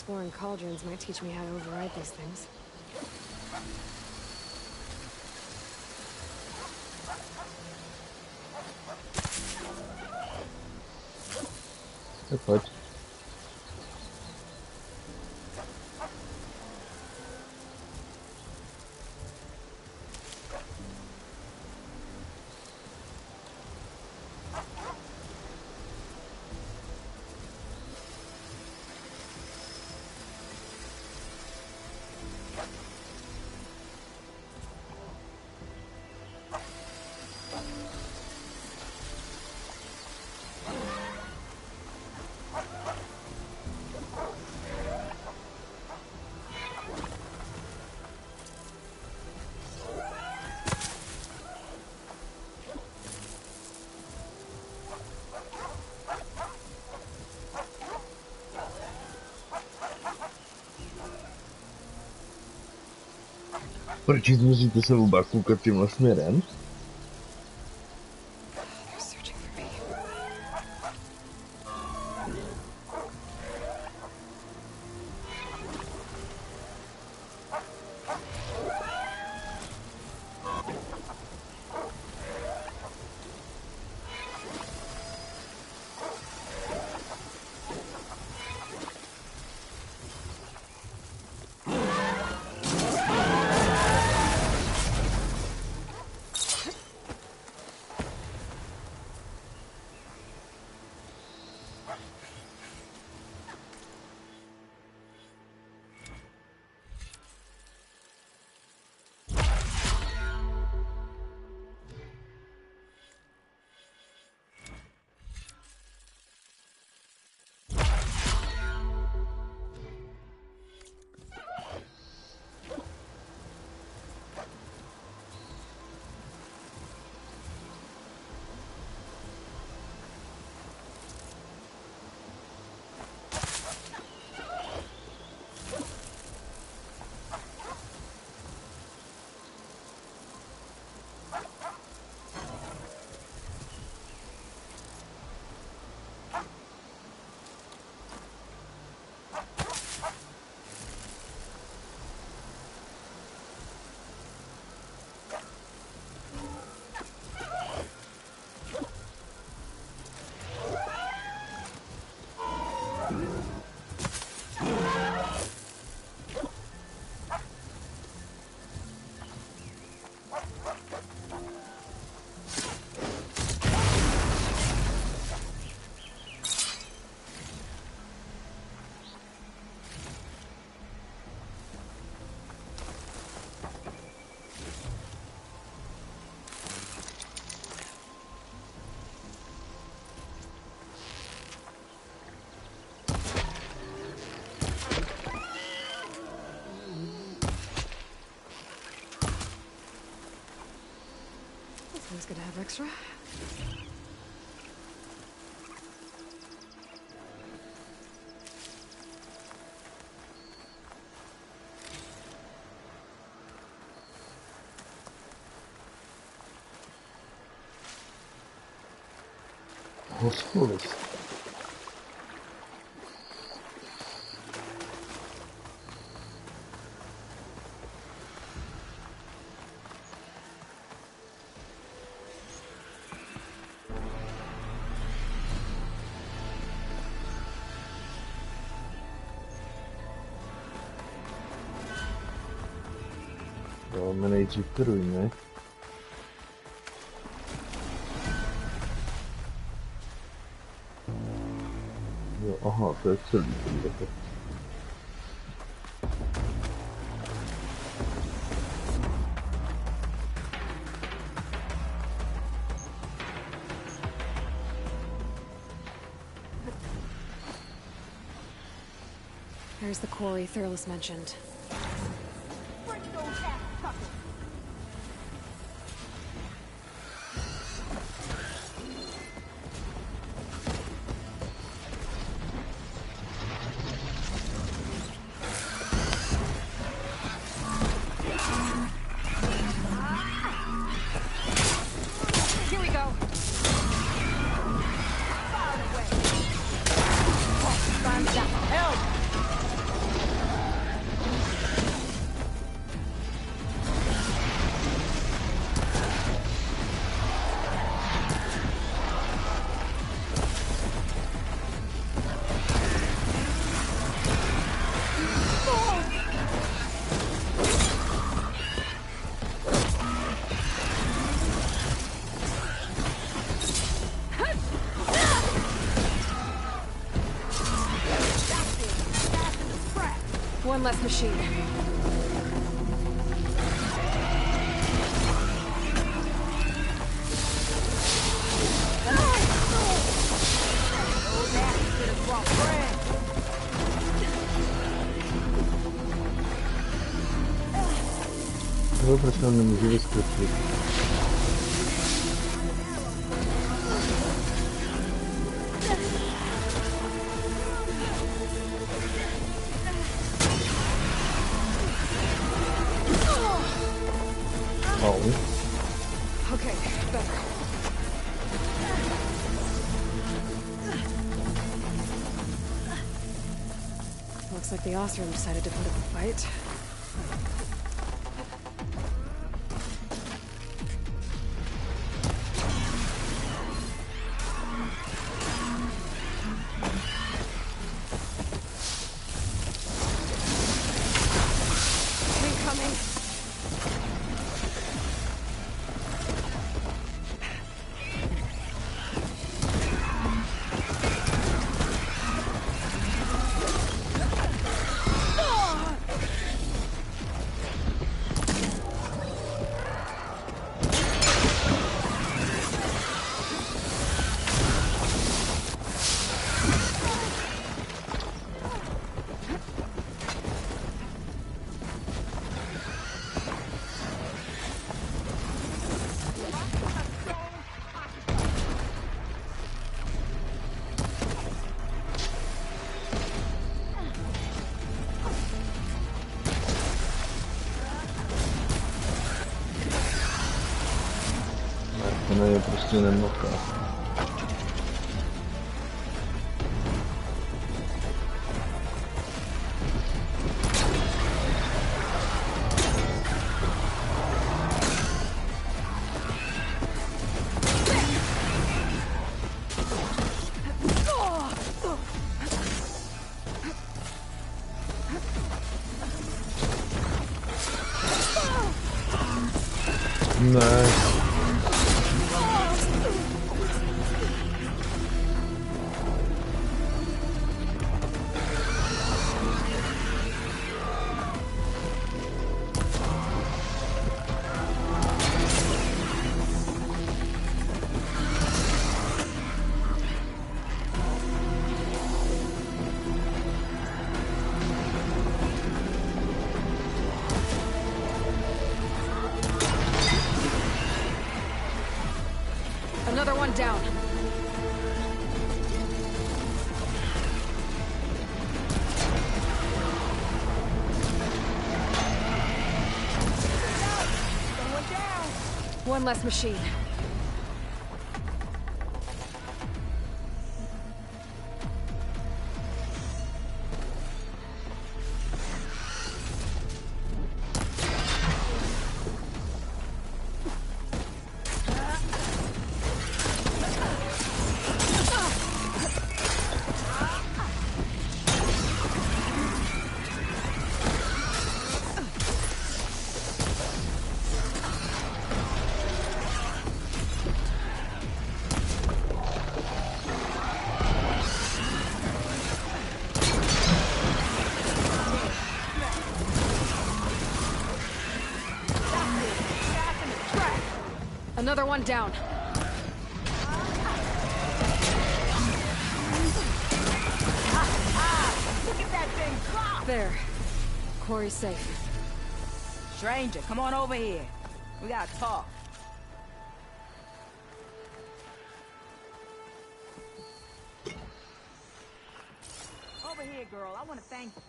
exploring cauldrons might teach me how to override these things. Pode. Proč musíte se oba koukat tímhle směrem? It's good to have extra. Hospitals. Dáme nejdřív krví, ne? Jo, aha, to je celý. There's the quarry Thurles mentioned. One less machine. Выбрать надо на музей скрипты. Okay, better. Looks like the Ostrom decided to put up a fight. Incoming. Она ее просто немного. Nice. Another one down. One less machine. Another one down. Look at that thing drop! There. Quarry's safe. Stranger, come on over here. We gotta talk. Over here, girl. I want to thank you.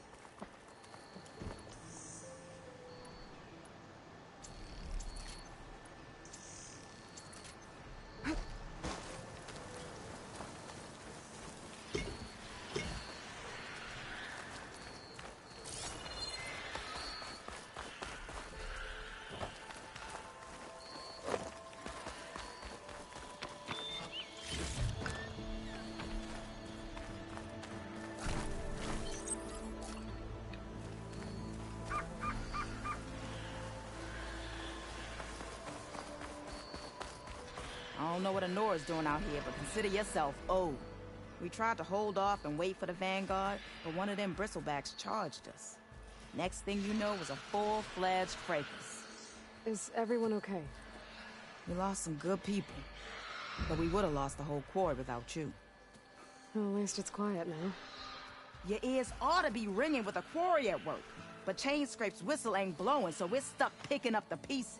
I don't know what Honora's doing out here, but consider yourself owed. We tried to hold off and wait for the Vanguard, but one of them bristlebacks charged us. Next thing you know was a full-fledged fracas. Is everyone okay? We lost some good people. But we would have lost the whole quarry without you. Well, at least it's quiet now. Your ears ought to be ringing with a quarry at work. But Chain Scrape's whistle ain't blowing, so we're stuck picking up the pieces.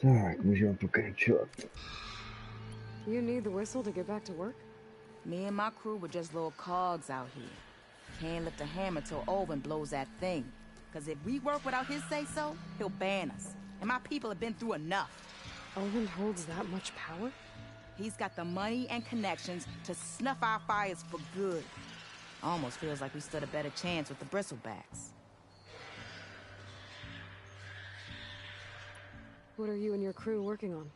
Tak, můžeme pokračovat. You need the whistle to get back to work? Me and my crew were just little cogs out here. Can't lift a hammer till Olvin blows that thing. Cause if we work without his say-so, he'll ban us. And my people have been through enough. Olvin holds that much power? He's got the money and connections to snuff our fires for good. Almost feels like we stood a better chance with the bristlebacks. What are you and your crew working on?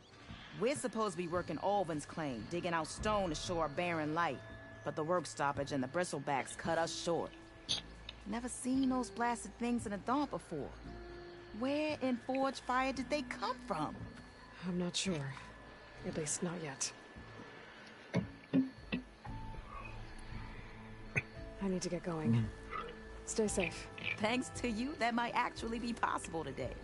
We're supposed to be working Olvin's claim, digging out stone to show our barren light. But the work stoppage and the bristlebacks cut us short. Never seen those blasted things in a dump before. Where in Forge Fire did they come from? I'm not sure. At least not yet. I need to get going. Stay safe. Thanks to you, that might actually be possible today.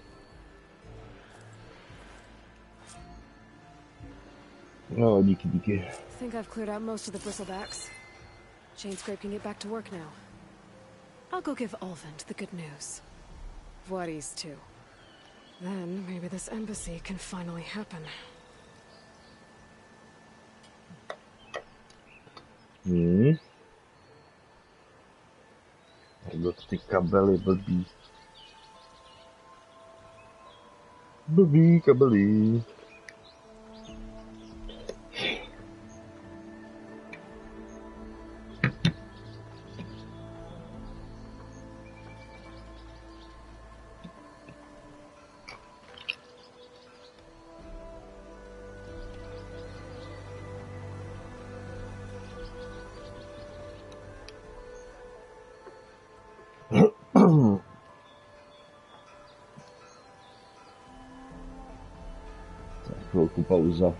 No, díky, díky. Think I've cleared out most of the bristlebacks. Chainscrape can get back to work now. I'll go give Olvin the good news. Voorhees too. Then maybe this embassy can finally happen. Kdo ty kabely blbý. Blbý kabely. Tak chvilku pauza.